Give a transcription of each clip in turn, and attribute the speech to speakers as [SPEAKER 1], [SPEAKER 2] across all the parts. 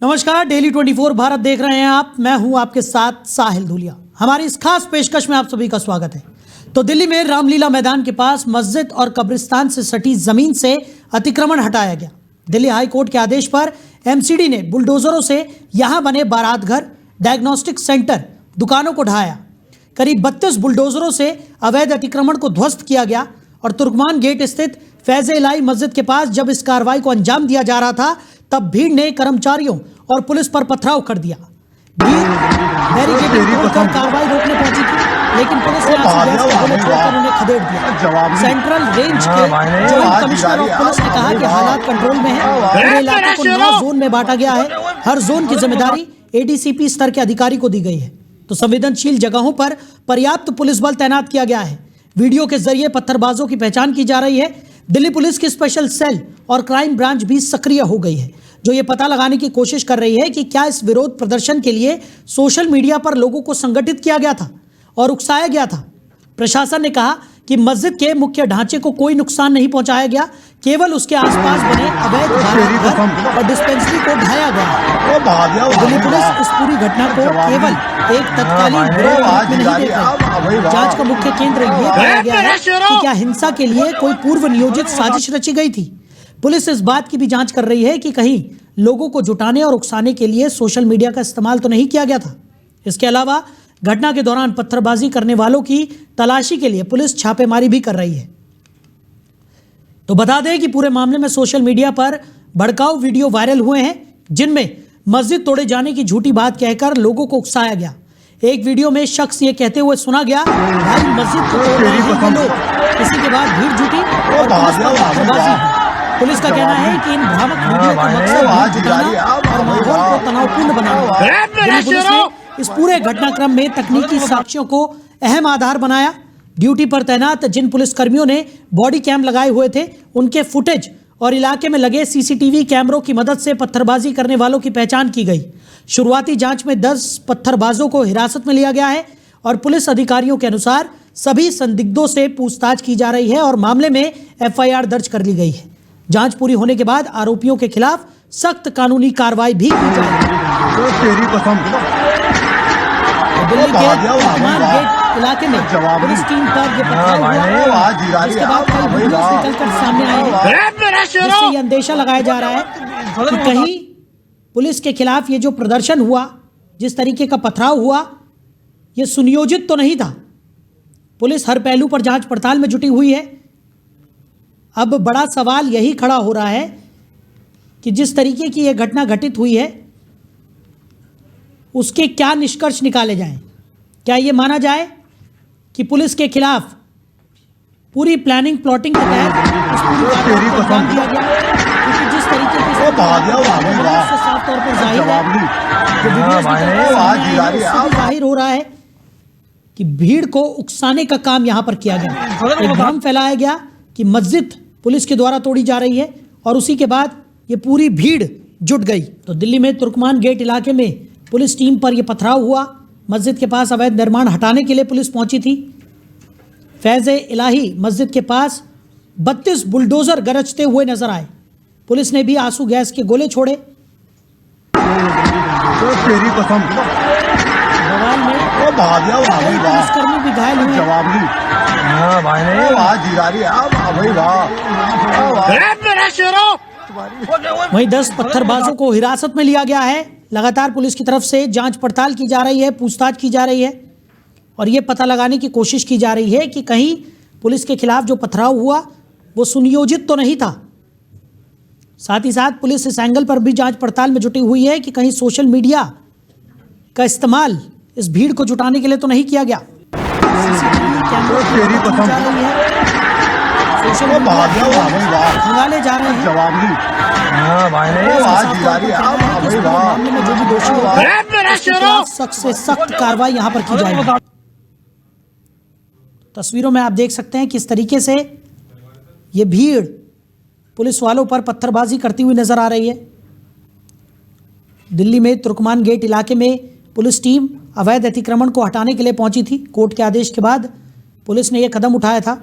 [SPEAKER 1] नमस्कार, डेली 24 भारत देख रहे हैं आप। मैं हूं आपके साथ साहिल धुलिया। हमारी इस खास पेशकश में आप सभी का स्वागत है। तो दिल्ली में रामलीला मैदान के पास मस्जिद और कब्रिस्तान से सटी जमीन से अतिक्रमण हटाया गया। दिल्ली हाई कोर्ट के आदेश पर एमसीडी ने बुलडोजरों से यहां बने बारात घर, डायग्नोस्टिक सेंटर, दुकानों को ढहाया। करीब 32 बुलडोजरों से अवैध अतिक्रमण को ध्वस्त किया गया और तुर्कमान गेट स्थित फैज़ इलाही मस्जिद के पास जब इस कार्रवाई को अंजाम दिया जा रहा था तब भीड़ ने कर्मचारियों और पुलिस पर पथराव कर दिया। भीड़ बैरिकेडिंग तोड़कर कार्रवाई रोकने पहुंची थी, लेकिन पुलिस ने आंसू गैस के गोले छोड़कर उन्हें खदेड़ दिया। सेंट्रल रेंज के जॉइंट कमिश्नर ऑफ पुलिस ने कहा कि हालात कंट्रोल में हैं। पूरे इलाके को 9 जोन में बांटा गया है। हर जोन की जिम्मेदारी एडीसीपी स्तर के अधिकारी को दी गई है। तो संवेदनशील जगहों पर पर्याप्त पुलिस बल तैनात किया गया है। वीडियो के जरिए पत्थरबाजों की पहचान की जा रही है। दिल्ली पुलिस की स्पेशल सेल और क्राइम ब्रांच भी सक्रिय हो गई है, जो ये पता लगाने की कोशिश कर रही है कि क्या इस विरोध प्रदर्शन के लिए सोशल मीडिया पर लोगों को संगठित किया गया था और उकसाया गया था। प्रशासन ने कहा कि मस्जिद के मुख्य ढांचे को कोई नुकसान नहीं पहुंचाया गया, केवल उसके आसपास बने अवैध बारात घर और डिस्पेंसरी को ढाया गया। दिल्ली पुलिस इस पूरी घटना को केवल एक तत्कालीन विरोध में नहीं देख रही। जांच का मुख्य केंद्र ये बताया गया है कि क्या हिंसा के लिए कोई पूर्व नियोजित साजिश रची गई थी। पुलिस इस बात की भी जांच कर रही है कि कहीं लोगों को जुटाने और उकसाने के लिए सोशल मीडिया का इस्तेमाल तो नहीं किया गया था। इसके अलावा घटना के दौरान पत्थरबाजी करने वालों की तलाशी के लिए पुलिस छापेमारी भी कर रही है। तो बता दें कि पूरे मामले में सोशल मीडिया पर भड़काऊ वीडियो वायरल हुए हैं, जिनमें मस्जिद तोड़े जाने की झूठी बात कहकर लोगों को उकसाया गया। एक वीडियो में शख्स ये कहते हुए सुना गया, भाई मस्जिद को तोड़ रहे हैं ये लोग। इसी के बाद भीड़ जुटी और पुलिस पर पत्थरबाजी हुई। पुलिस का कहना है कि इन भ्रामक वीडियो का मकसद भीड़ जुटाना और माहौल को तनावपूर्ण बनाना है। दिल्ली पुलिस ने इस पूरे घटनाक्रम में तकनीकी साक्ष्यों को अहम आधार बनाया। ड्यूटी पर तैनात जिन पुलिसकर्मियों ने बॉडी कैम लगाए हुए थे, उनके फुटेज और इलाके में लगे सीसीटीवी कैमरों की मदद से पत्थरबाजी करने वालों की पहचान की गई। शुरुआती जांच में 10 पत्थरबाजों को हिरासत में लिया गया है और पुलिस अधिकारियों के अनुसार सभी संदिग्धों से पूछताछ की जा रही है और मामले में एफआईआर दर्ज कर ली गई है। जांच पूरी होने के बाद आरोपियों के खिलाफ सख्त कानूनी कार्रवाई भी की जाएगी। दिल्ली के तुर्कमान गेट इलाके में पुलिस टीम पर ये पथराव हुआ, जिसके बाद कई वीडियोस निकलकर सामने आए हैं, जिससे ये अंदेशा लगाया जा रहा है कि कहीं पुलिस के खिलाफ ये जो प्रदर्शन हुआ, जिस तरीके का पथराव हुआ, ये सुनियोजित तो नहीं था। पुलिस हर पहलू पर जांच पड़ताल में जुटी हुई है। अब बड़ा सवाल यही खड़ा हो रहा है कि जिस तरीके की यह घटना घटित हुई है, उसके क्या निष्कर्ष निकाले जाएं। क्या ये माना जाए कि पुलिस के खिलाफ पूरी प्लानिंग प्लॉटिंग के तहत इस पूरी कार्रवाई को अंजाम दिया गया? क्योंकि जिस तरीके से साफ तौर पर जाहिर है, जो वीडियोस जाहिर हो रहा है कि भीड़ को उकसाने का काम यहां पर किया गया। एक भ्रम फैलाया गया कि मस्जिद पुलिस के द्वारा तोड़ी जा रही है और उसी के बाद ये पूरी भीड़ जुट गई। तो दिल्ली में तुर्कमान गेट इलाके में पुलिस टीम पर यह पथराव हुआ। मस्जिद के पास अवैध निर्माण हटाने के लिए पुलिस पहुंची थी। फैज़ इलाही मस्जिद के पास 32 बुलडोजर गरजते हुए नजर आए। पुलिस ने भी आंसू गैस के गोले छोड़े। बवाल में पुलिसकर्मी भी घायल हुए। वहीं 10 पत्थरबाजों को हिरासत में लिया गया है। लगातार पुलिस की तरफ से जांच पड़ताल की जा रही है, पूछताछ की जा रही है और ये पता लगाने की कोशिश की जा रही है कि कहीं पुलिस के खिलाफ जो पथराव हुआ वो सुनियोजित तो नहीं था। साथ ही साथ पुलिस इस एंगल पर भी जांच पड़ताल में जुटी हुई है कि कहीं सोशल मीडिया का इस्तेमाल इस भीड़ को जुटाने के लिए तो नहीं किया गया। सीसीटीवी कैमरों की मदद ली जा रही है, सोशल मीडिया खंगाले जा रहे हैं। मामले में जो भी दोषी होगा सख्त से सख्त कार्रवाई यहां पर की जाएगी। तस्वीरों में आप देख सकते हैं किस तरीके से ये भीड़ पुलिस वालों पर पत्थरबाजी करती हुई नजर आ रही है। दिल्ली में तुर्कमान गेट इलाके में पुलिस टीम अवैध अतिक्रमण को हटाने के लिए पहुंची थी। कोर्ट के आदेश के बाद पुलिस ने यह कदम उठाया था,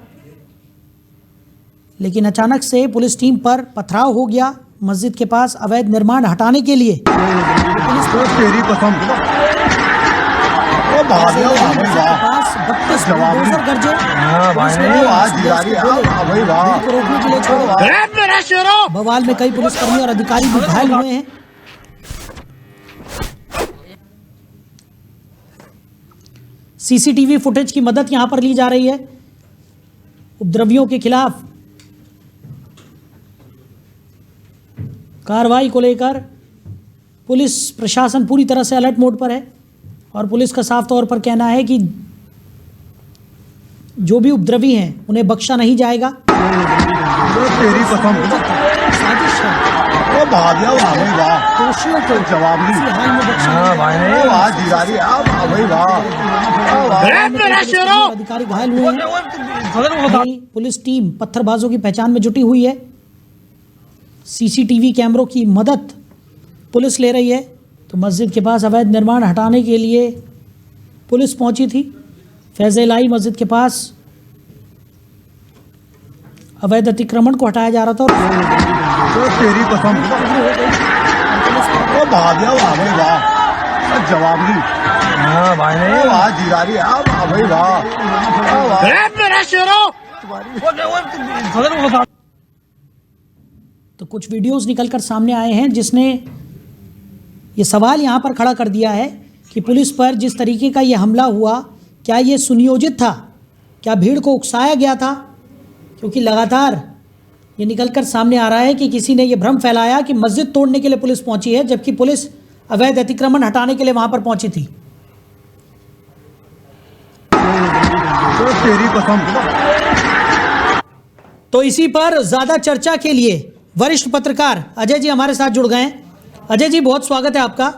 [SPEAKER 1] लेकिन अचानक से पुलिस टीम पर पथराव हो गया मस्जिद के पास अवैध निर्माण हटाने के लिए पुलिस
[SPEAKER 2] तेरी कसम वो भागो
[SPEAKER 1] पास 32 बुलडोजर गरजे को रोकने के लिए छोड़े। बवाल में कई पुलिसकर्मी और अधिकारी भी घायल हुए हैं। सीसीटीवी फुटेज की मदद यहां पर ली जा रही है। उपद्रवियों के खिलाफ कार्रवाई को लेकर पुलिस प्रशासन पूरी तरह से अलर्ट मोड पर है और पुलिस का साफ तौर पर कहना है कि जो भी उपद्रवी हैं उन्हें बख्शा नहीं जाएगा।
[SPEAKER 2] तेरी कसम
[SPEAKER 1] साजिश है,
[SPEAKER 2] वो भागो
[SPEAKER 1] दोषियों को
[SPEAKER 2] जवाब नहीं
[SPEAKER 1] किसी हाल में बख्शा अधिकारी घायल हुए हैं। पुलिस टीम पत्थरबाजों की पहचान में जुटी हुई है। सीसीटीवी कैमरों की मदद पुलिस ले रही है। तो मस्जिद के पास अवैध निर्माण हटाने के लिए पुलिस पहुंची थी। फैज़-ए-इलाही मस्जिद के पास अवैध अतिक्रमण को हटाया जा रहा था और
[SPEAKER 2] तेरी कसम वो भागो जवाब नहीं
[SPEAKER 1] तो कुछ वीडियोस निकलकर सामने आए हैं जिसने ये सवाल यहाँ पर खड़ा कर दिया है कि पुलिस पर जिस तरीके का ये हमला हुआ, क्या ये सुनियोजित था, क्या भीड़ को उकसाया गया था? क्योंकि लगातार ये निकलकर सामने आ रहा है कि किसी ने ये भ्रम फैलाया कि मस्जिद तोड़ने के लिए पुलिस पहुंची है, जबकि पुलिस अवैध अतिक्रमण हटाने के लिए वहां पर पहुंची थी।
[SPEAKER 2] तेरी कसम।
[SPEAKER 1] तो इसी पर ज्यादा चर्चा के लिए वरिष्ठ पत्रकार अजय जी हमारे साथ जुड़ गए हैं। अजय जी, बहुत स्वागत है आपका।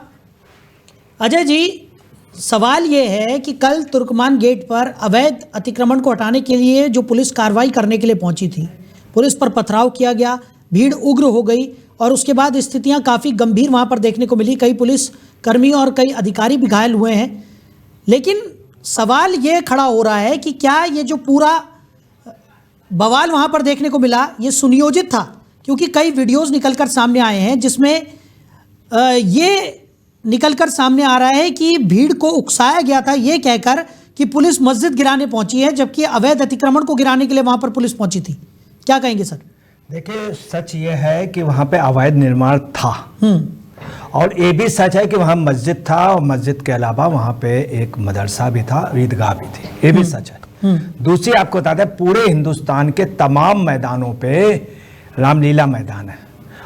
[SPEAKER 1] अजय जी, सवाल ये है कि कल तुर्कमान गेट पर अवैध अतिक्रमण को हटाने के लिए जो पुलिस कार्रवाई करने के लिए पहुंची थी, पुलिस पर पथराव किया गया, भीड़ उग्र हो गई और उसके बाद स्थितियां काफ़ी गंभीर वहां पर देखने को मिली। कई पुलिस कर्मी और कई अधिकारी भी घायल हुए हैं। लेकिन सवाल ये खड़ा हो रहा है कि क्या ये जो पूरा बवाल वहां पर देखने को मिला ये सुनियोजित था? क्योंकि कई वीडियोस निकलकर सामने आए हैं जिसमें ये निकलकर सामने आ रहा है कि भीड़ को उकसाया गया था ये कहकर कि पुलिस मस्जिद गिराने पहुंची है, जबकि अवैध अतिक्रमण को गिराने के लिए वहां पर पुलिस पहुंची थी। क्या कहेंगे सर?
[SPEAKER 3] देखिए, सच ये है कि वहां पे अवैध निर्माण था और ये भी सच है कि वहां मस्जिद था और मस्जिद के अलावा वहां पे एक मदरसा भी था, ईदगाह भी थी। ये भी सच है। दूसरी आपको बता दें, पूरे हिंदुस्तान के तमाम मैदानों पे रामलीला मैदान है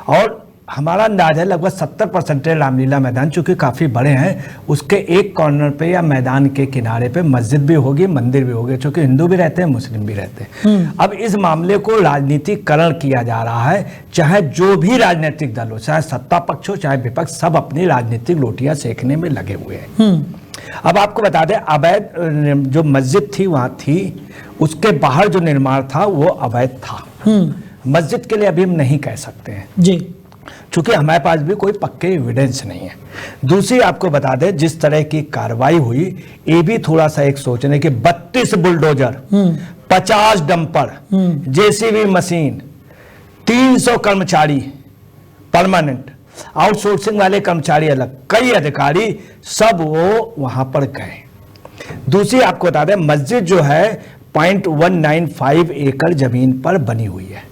[SPEAKER 3] और हमारा अंदाजा है लगभग 70% रामलीला मैदान, चूंकि काफ़ी बड़े हैं, उसके एक कॉर्नर पे या मैदान के किनारे पे मस्जिद भी होगी, मंदिर भी होगी, चूंकि हिंदू भी रहते हैं, मुस्लिम भी रहते हैं। अब इस मामले को राजनीतिकरण किया जा रहा है, चाहे जो भी राजनीतिक दल हो, चाहे सत्ता पक्ष हो चाहे विपक्ष, सब अपनी राजनीतिक रोटियां सेकने में लगे हुए हैं। अब आपको बता दें, अवैध जो मस्जिद थी वहां थी, उसके बाहर जो निर्माण था वो अवैध था। मस्जिद के लिए अभी हम नहीं कह सकते हैं
[SPEAKER 1] जी,
[SPEAKER 3] चूंकि हमारे पास भी कोई पक्के एविडेंस नहीं है। दूसरी आपको बता दें, जिस तरह की कार्रवाई हुई, ये भी थोड़ा सा एक सोचने कि 32 बुलडोजर, 50 डंपर, जेसीबी मशीन, 300 कर्मचारी परमानेंट, आउटसोर्सिंग वाले कर्मचारी अलग, कई अधिकारी, सब वो वहां पर गए। दूसरी आपको बता दें, मस्जिद जो है 0.195 एकड़ जमीन पर बनी हुई है।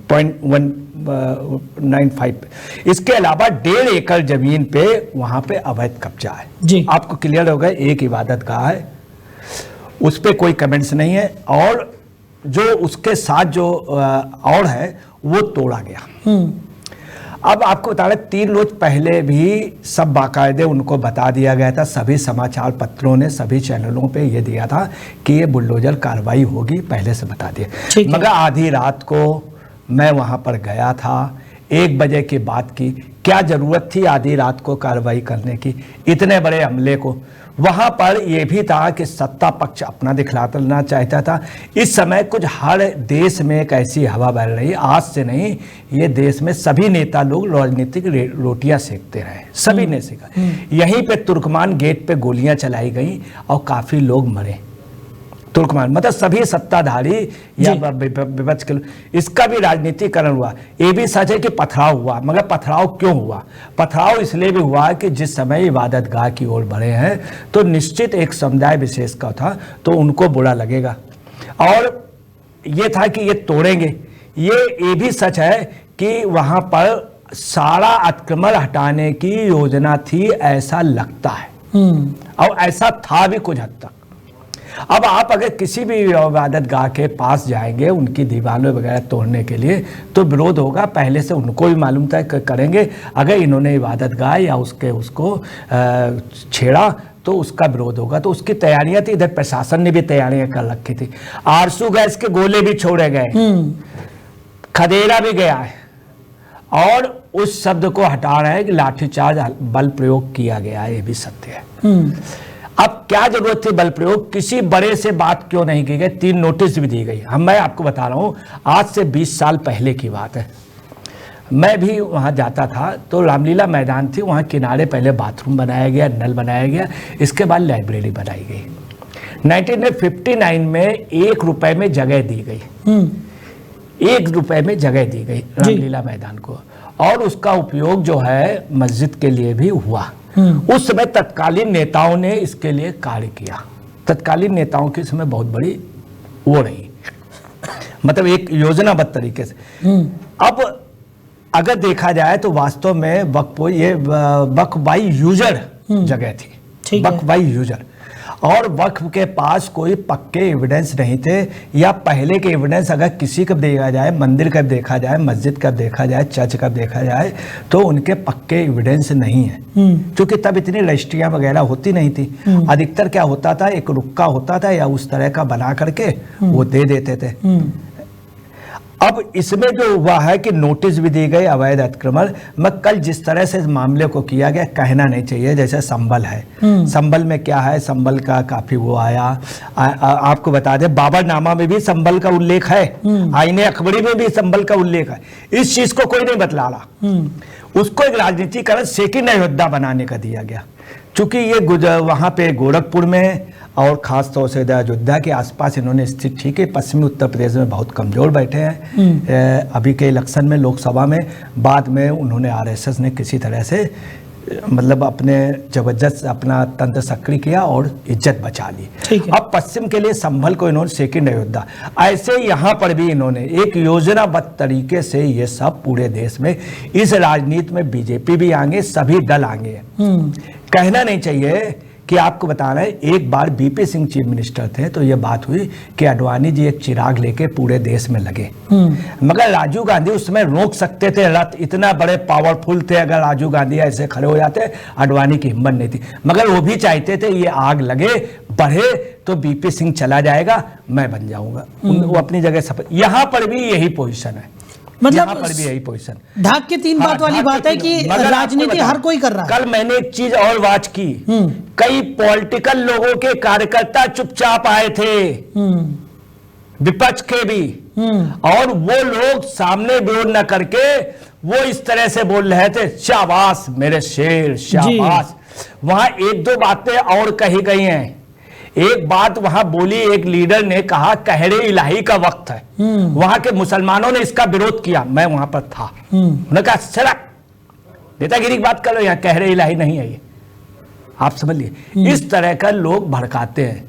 [SPEAKER 3] 0.195। इसके अलावा 1.5 एकड़ जमीन पे वहां पे अवैध कब्जा है
[SPEAKER 1] जी।
[SPEAKER 3] आपको क्लियर हो गया, एक इबादत गाह है, उस पे कोई कमेंट्स नहीं है और जो उसके साथ जो और है वो तोड़ा गया। अब आपको बता रहे, 3 रोज पहले भी सब बाकायदे उनको बता दिया गया था, सभी समाचार पत्रों ने, सभी चैनलों पे ये दिया था कि ये बुलडोजर कार्रवाई होगी, पहले से बता दिया। मगर आधी रात को मैं वहाँ पर गया था, 1 बजे की बात की, क्या ज़रूरत थी आधी रात को कार्रवाई करने की, इतने बड़े हमले को? वहाँ पर यह भी था कि सत्ता पक्ष अपना दिखलाना चाहता था। इस समय कुछ हर देश में एक ऐसी हवा बह रही, आज से नहीं, ये देश में सभी नेता लोग राजनीतिक रोटियां सेकते रहे, सभी ने सेका। यहीं पे तुर्कमान गेट पे गोलियां चलाई गई और काफ़ी लोग मरे। तुर्कमान मतलब सभी सत्ताधारी या विपक्ष के लोग, इसका भी राजनीतिकरण हुआ। ये भी सच है कि पथराव हुआ, मगर पथराव क्यों हुआ? पथराव इसलिए भी हुआ कि जिस समय इबादत गाह की ओर बढ़े हैं तो निश्चित एक समुदाय विशेष का था, तो उनको बुरा लगेगा, और ये था कि ये तोड़ेंगे। ये भी सच है कि वहां पर सारा अतिक्रमण हटाने की योजना थी, ऐसा लगता है, और ऐसा था भी कुछ हद तक। अब आप अगर किसी भी इबादत गाह के पास जाएंगे उनकी दीवारें वगैरह तोड़ने के लिए, तो विरोध होगा। पहले से उनको भी मालूम था करेंगे, अगर इन्होंने इबादत गाह या उसको छेड़ा तो उसका विरोध होगा। तो उसकी तैयारियां थी, इधर प्रशासन ने भी तैयारियां कर रखी थी। आरसू गैस के गोले भी छोड़े गए, खदेड़ा भी गया है, और उस शब्द को हटा रहे हैं कि लाठीचार्ज बल प्रयोग किया गया है, ये भी सत्य है। अब क्या जरूरत थी बल प्रयोग? किसी बड़े से बात क्यों नहीं की गई? 3 नोटिस भी दी गई। मैं आपको बता रहा हूं, आज से 20 साल पहले की बात है। मैं भी वहां जाता था तो रामलीला मैदान थी, वहां किनारे पहले बाथरूम बनाया गया, नल बनाया गया, इसके बाद लाइब्रेरी बनाई गई। 1959 में 1 रुपए में जगह दी गई, 1 रुपए में जगह दी गई रामलीला मैदान को, और उसका उपयोग जो है मस्जिद के लिए भी हुआ। उस समय तत्कालीन नेताओं ने इसके लिए कार्य किया। तत्कालीन नेताओं की समय बहुत बड़ी वो रही, मतलब एक योजनाबद्ध तरीके से। अब अगर देखा जाए तो वास्तव में वक्फ बाई यूजर जगह थी, वक्फ बाई यूजर, और वक्फ के पास कोई पक्के एविडेंस नहीं थे, या पहले के एविडेंस अगर किसी का देखा जाए, मंदिर का देखा जाए, मस्जिद का देखा जाए, चर्च का देखा जाए, तो उनके पक्के एविडेंस नहीं है, क्योंकि तब इतनी रजिस्ट्रियां वगैरह होती नहीं थी। अधिकतर क्या होता था, एक रुक्का होता था या उस तरह का बना करके वो दे देते थे। अब इसमें जो हुआ है कि नोटिस भी दी गई अवैध अतिक्रमण, मैं कल जिस तरह से इस मामले को किया गया कहना नहीं चाहिए। जैसे संबल है, संबल में क्या है, संबल का काफी वो आया। आपको बता दें बाबरनामा में भी संबल का उल्लेख है, आईने अकबरी में भी संबल का उल्लेख है। इस चीज को कोई नहीं बतला रहा, उसको एक राजनीतिकरण सेकंड अयोध्या बनाने का दिया गया, चूंकि ये वहां पे गोरखपुर में और खास तौर से अयोध्या के आसपास इन्होंने स्थित थी कि पश्चिमी उत्तर प्रदेश में बहुत कमजोर बैठे हैं। अभी के इलेक्शन में लोकसभा में, बाद में उन्होंने आरएसएस ने किसी तरह से मतलब अपने जबरदस्त अपना तंत्र सक्रिय किया और इज्जत बचा ली। अब पश्चिम के लिए संभल को इन्होंने सेकंड अयोध्या, ऐसे यहाँ पर भी इन्होंने एक योजनाबद्ध तरीके से ये सब पूरे देश में, इस राजनीति में बीजेपी भी आएंगे, सभी दल आएंगे। कहना नहीं चाहिए कि आपको बता रहे हैं, एक बार बीपी सिंह चीफ मिनिस्टर थे तो ये बात हुई कि अडवाणी जी एक चिराग लेके पूरे देश में लगे, मगर राजीव गांधी उस समय रोक सकते थे रथ, इतना बड़े पावरफुल थे। अगर राजीव गांधी ऐसे खड़े हो जाते, अडवाणी की हिम्मत नहीं थी, मगर वो भी चाहते थे ये आग लगे बढ़े तो बीपी सिंह चला जाएगा, मैं बन जाऊंगा। वो अपनी जगह सफल। यहां पर भी यही पोजीशन है,
[SPEAKER 1] मतलब
[SPEAKER 3] पर भी यही पोजीशन।
[SPEAKER 1] ढाक के 3 बात वाली बात है कि राजनीति हर कोई कर रहा है।
[SPEAKER 3] कल मैंने एक चीज और वाच की, कई पॉलिटिकल लोगों के कार्यकर्ता चुपचाप आए थे, विपक्ष के भी, और वो लोग सामने विरोध न करके वो इस तरह से बोल रहे थे, शाबाश मेरे शेर शाबाश। वहां 1-2 बातें और कही गई हैं। एक बात वहां बोली, एक लीडर ने कहा कहरे इलाही का वक्त है, वहां के मुसलमानों ने इसका विरोध किया, मैं वहां पर था। उन्होंने कहा चला नेतागिरी की बात करो, यहां कहरे इलाही नहीं है ये, आप समझ लिए। इस तरह का लोग भड़काते हैं।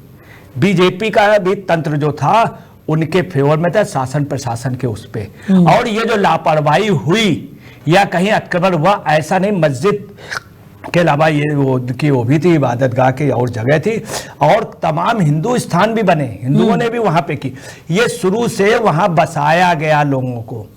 [SPEAKER 3] बीजेपी का भी तंत्र जो था उनके फेवर में था, शासन प्रशासन के उस पे, और ये जो लापरवाही हुई या कहीं अतिक्रमण हुआ ऐसा नहीं, मस्जिद के अलावा ये वो भी थी, इबादत गाह की और जगह थी, और तमाम हिंदू स्थान भी बने, हिंदुओं ने भी वहां पे की। ये शुरू से वहां बसाया गया लोगों को,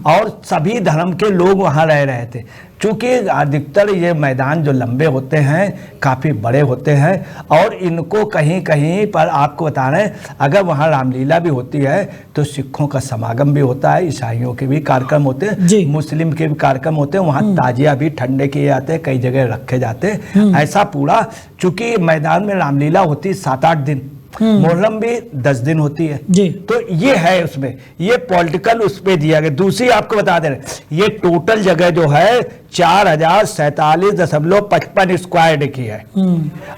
[SPEAKER 3] और सभी धर्म के लोग वहां रह रहे थे। चूंकि अधिकतर ये मैदान जो लंबे होते हैं काफ़ी बड़े होते हैं, और इनको कहीं कहीं पर आपको बता रहे हैं, अगर वहाँ रामलीला भी होती है तो सिखों का समागम भी होता है, ईसाइयों के भी कार्यक्रम होते हैं, मुस्लिम के भी कार्यक्रम होते हैं, वहाँ ताजिया भी ठंडे किए जाते हैं, कई जगह रखे जाते हैं। ऐसा पूरा, चूंकि मैदान में रामलीला होती 7-8 दिन, मुहर्रम भी 10 दिन होती है जी। तो ये है उसमें, ये पॉलिटिकल उस पे दिया गया। दूसरी आपको बता दे रहे, ये टोटल जगह जो है 4047.55 स्क्वायर की है,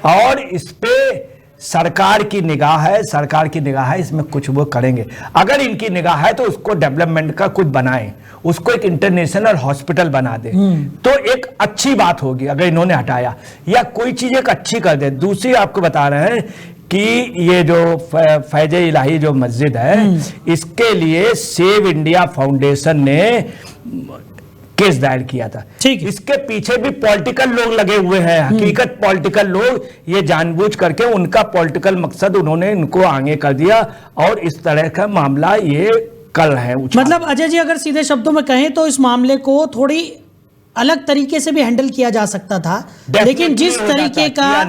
[SPEAKER 3] और इस पे सरकार की निगाह है, सरकार की निगाह है, इसमें कुछ वो करेंगे। अगर इनकी निगाह है तो उसको डेवलपमेंट का कुछ बनाएं, उसको एक इंटरनेशनल हॉस्पिटल बना दे तो एक अच्छी बात होगी। अगर इन्होंने हटाया या कोई चीज एक अच्छी कर दे। दूसरी आपको बता रहे हैं कि ये जो फैज इलाही जो मस्जिद है, इसके लिए सेव इंडिया फाउंडेशन ने केस दायर किया था।
[SPEAKER 1] ठीक है।
[SPEAKER 3] इसके पीछे भी पॉलिटिकल लोग लगे हुए हैं, हकीकत पॉलिटिकल लोग, ये जानबूझ करके उनका पॉलिटिकल मकसद उन्होंने इनको आगे कर दिया और इस तरह का मामला ये कर रहे हैं।
[SPEAKER 1] मतलब अजय जी, अगर सीधे शब्दों में कहें तो इस मामले को थोड़ी अलग तरीके से भी हैंडल किया जा सकता था, लेकिन जिस तरीके का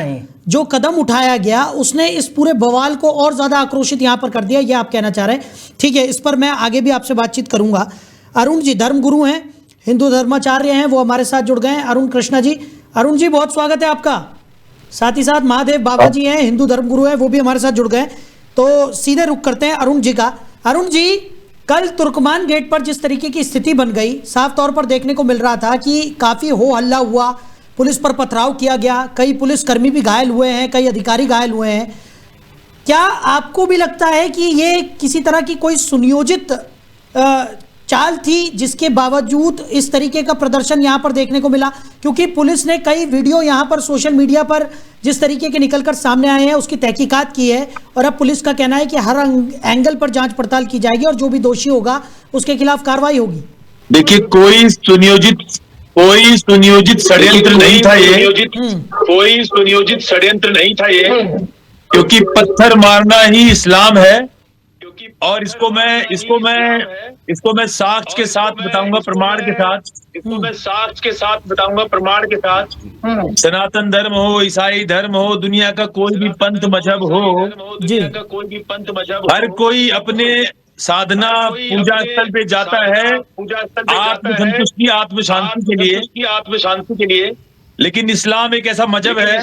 [SPEAKER 1] जो कदम उठाया गया उसने इस पूरे बवाल को और ज्यादा आक्रोशित यहां पर कर दिया, ये आप कहना चाह रहे हैं। ठीक है, इस पर मैं आगे भी आपसे बातचीत करूंगा। अरुण जी धर्मगुरु हैं, हिंदू धर्माचार्य हैं, वो हमारे साथ जुड़ गए हैं। अरुण कृष्णा जी, अरुण जी बहुत स्वागत है आपका। साथ ही साथ महादेव बाबा जी हैं, हिंदू धर्मगुरु हैं, वो भी हमारे साथ जुड़ गए। तो सीधे रुख करते हैं अरुण जी का। अरुण जी, कल तुर्कमान गेट पर जिस तरीके की स्थिति बन गई, साफ तौर पर देखने को मिल रहा था कि काफी हो हल्ला हुआ, पुलिस पर पथराव किया गया, कई पुलिसकर्मी भी घायल हुए हैं, कई अधिकारी घायल हुए हैं। क्या आपको भी लगता है कि ये किसी तरह की कोई सुनियोजित चाल थी जिसके बावजूद इस तरीके का प्रदर्शन यहां पर देखने को मिला? क्योंकि पुलिस ने कई वीडियो यहां पर सोशल मीडिया पर जिस तरीके के निकलकर सामने आए हैं उसकी तहकीकात की है और अब पुलिस का कहना है कि हर एंगल पर जांच पड़ताल की जाएगी और जो भी दोषी होगा उसके खिलाफ कार्रवाई होगी।
[SPEAKER 4] देखिए, कोई सुनियोजित षड्यंत्र नहीं था ये, कोई सुनियोजित षड्यंत्र नहीं था ये, क्योंकि पत्थर मारना ही इस्लाम है। और इसको मैं साक्ष्य के साथ बताऊंगा, प्रमाण के साथ। इसको मैं साक्ष्य के साथ बताऊंगा, प्रमाण के साथ। सनातन धर्म हो, ईसाई धर्म हो, दुनिया का कोई भी पंथ मजहब हो, दुनिया का कोई भी पंथ मजहब, हर कोई अपने साधना पूजा स्थल पे जाता है आत्मसंतुष्टि, आत्मशांति के लिए। लेकिन इस्लाम एक ऐसा मजहब है,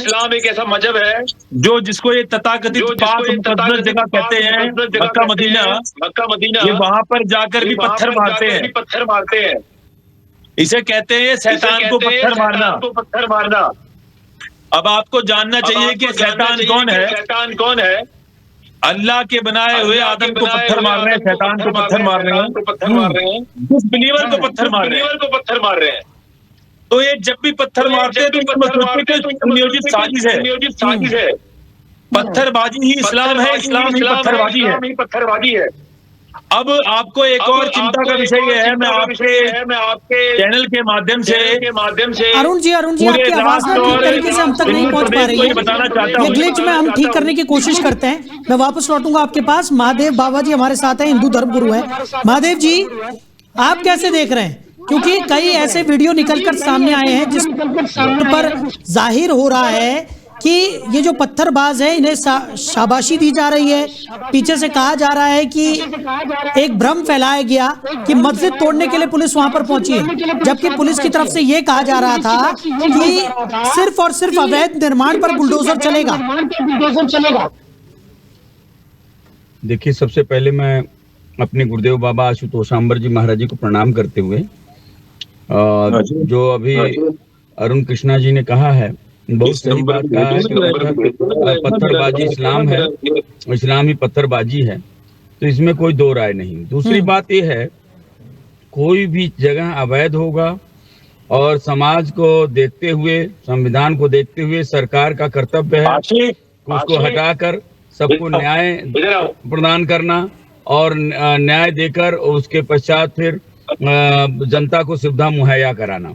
[SPEAKER 4] जो जिसको ये तथाकथित पाक मुकद्दस जगह कहते हैं, मक्का मदीना, ये वहां पर जाकर भी पत्थर मारते हैं। इसे कहते हैं शैतान को पत्थर मारना। अब आपको जानना चाहिए कि शैतान कौन है। अल्लाह के बनाए हुए आदम को पत्थर मार रहे हैं, शैतान को पत्थर मार रहे हैं, डिसबिलीवर को पत्थर मार रहे हैं। तो ये जब भी पत्थर मारते हैं तो इसमें सोचते कि सुनियोजित साजिश है। पत्थरबाजी ही इस्लाम है, इस्लाम ही पत्थरबाजी है। अब आपको एक और चिंता का विषय यह है, मैं आपके चैनल के माध्यम से
[SPEAKER 1] अरुण जी आपकी आवाज ना ठीक तरीके से हम तक नहीं पहुंच पा रही है,
[SPEAKER 4] बताना चाहता
[SPEAKER 1] ये ग्लिच में हम ठीक करने की कोशिश करते हैं। मैं वापस लौटूंगा आपके पास। महादेव बाबा जी हमारे साथ हैं, हिंदू धर्मगुरु हैं। महादेव जी, आप कैसे देख रहे हैं? क्योंकि कई ऐसे वीडियो निकलकर सामने आए हैं जिस पर जाहिर हो रहा है कि ये जो पत्थरबाज है इन्हें शाबाशी दी जा रही है। पीछे से कहा जा रहा है कि एक भ्रम फैलाया गया कि मस्जिद तोड़ने के लिए पुलिस वहां पर पहुंची है, जबकि पुलिस की तरफ से ये कहा जा रहा था कि सिर्फ और सिर्फ अवैध निर्माण पर बुलडोजर चलेगा।
[SPEAKER 5] देखिए, सबसे पहले मैं अपने गुरुदेव बाबा आशुतोषांबर जी महाराज जी को प्रणाम करते हुए जो अभी अरुण कृष्णा जी ने कहा है, बहुत सही बात कहा है कि पत्थरबाजी इस्लाम है, इस्लाम ही पत्थरबाजी है, तो इसमें कोई दो राय नहीं। दूसरी बात यह है, कोई भी जगह अवैध होगा और समाज को देखते हुए, संविधान को देखते हुए सरकार का कर्तव्य है उसको हटाकर सबको न्याय प्रदान करना और न्याय देकर उसके पश्चात फिर जनता को सुविधा मुहैया कराना।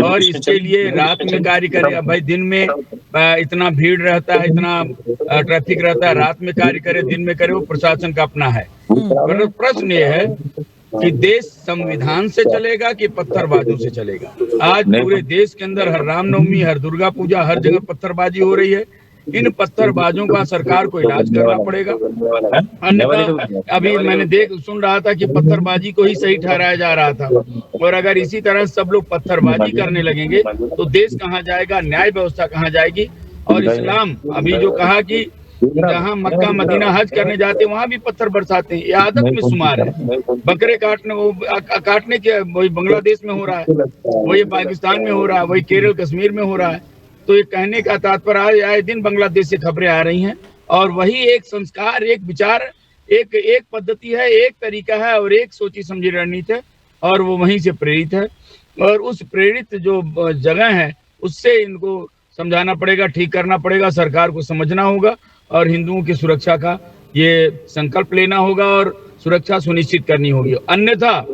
[SPEAKER 5] और इसके लिए रात में कार्य करे। अब भाई दिन में इतना भीड़ रहता है, इतना ट्रैफिक रहता है, रात में कार्य करे, दिन में करे, वो प्रशासन का अपना है। पर प्रश्न ये है कि देश संविधान से चलेगा कि पत्थरबाजों से चलेगा? आज पूरे देश के अंदर हर रामनवमी, हर दुर्गा पूजा, हर जगह पत्थरबाजी हो रही है। इन पत्थरबाजों का सरकार को इलाज करना पड़ेगा। अन्यथा अभी मैंने सुन रहा था कि पत्थरबाजी को ही सही ठहराया जा रहा था, और अगर इसी तरह सब लोग पत्थरबाजी करने लगेंगे तो देश कहाँ जाएगा, न्याय व्यवस्था कहाँ जाएगी? और इस्लाम अभी जो कहा कि जहाँ मक्का मदीना हज करने जाते हैं वहां भी पत्थर बरसाते हैं, ये आदत में शुमार है। बकरे काटने के वही बांग्लादेश में हो रहा है, वही पाकिस्तान में हो रहा है, वही केरल कश्मीर में हो रहा है। तो ये कहने का तात्पर्य आए दिन बांग्लादेश से खबरें आ रही हैं और वही एक संस्कार, एक विचार, एक पद्धति है, एक तरीका है और एक सोची समझी रणनीति है, और वो वहीं से प्रेरित है। और उस प्रेरित जो जगह है उससे इनको समझाना पड़ेगा, ठीक करना पड़ेगा, सरकार को समझना होगा और हिंदुओं की सुरक्षा का ये संकल्प लेना होगा और सुरक्षा सुनिश्चित करनी होगी। अन्यथा